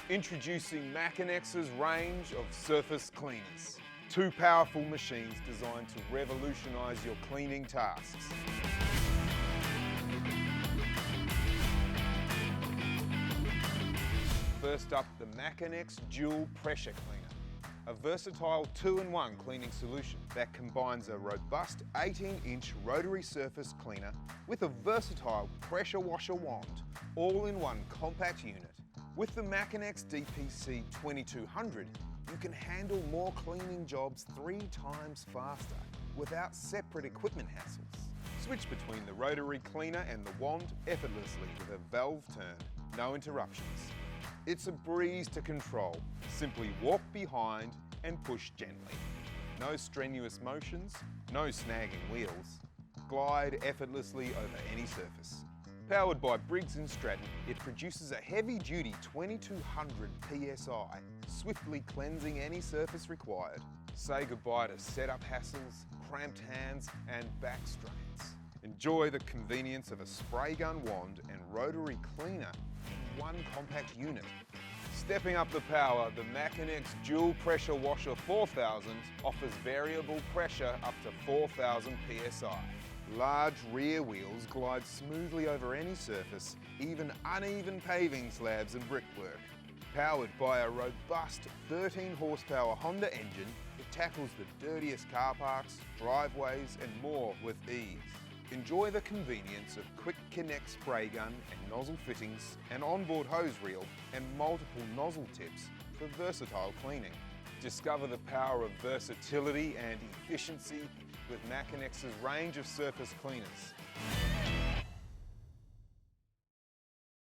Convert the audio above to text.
Introducing Makinex's range of surface cleaners. Two powerful machines designed to revolutionise your cleaning tasks. First up, the Makinex Dual Pressure Cleaner, a versatile 2-in-1 cleaning solution that combines a robust 18-inch rotary surface cleaner with a versatile pressure washer wand, all in one compact unit. With the Makinex DPC 2200, you can handle more cleaning jobs 3 times faster without separate equipment hassles. Switch between the rotary cleaner and the wand effortlessly with a valve turn, no interruptions. It's a breeze to control. Simply walk behind and push gently. No strenuous motions, no snagging wheels. Glide effortlessly over any surface. Powered by Briggs & Stratton, it produces a heavy-duty 2200 PSI, swiftly cleansing any surface required. Say goodbye to setup hassles, cramped hands and back strains. Enjoy the convenience of a spray gun wand and rotary cleaner in one compact unit. Stepping up the power, the Makinex Dual Pressure Washer 4000 offers variable pressure up to 4000 PSI. Large rear wheels glide smoothly over any surface, even uneven paving slabs and brickwork. Powered by a robust 13 horsepower Honda engine, it tackles the dirtiest car parks, driveways and more with ease. Enjoy the convenience of quick connect spray gun and nozzle fittings, an onboard hose reel and multiple nozzle tips for versatile cleaning. Discover the power of versatility and efficiency with Makinex's range of surface cleaners.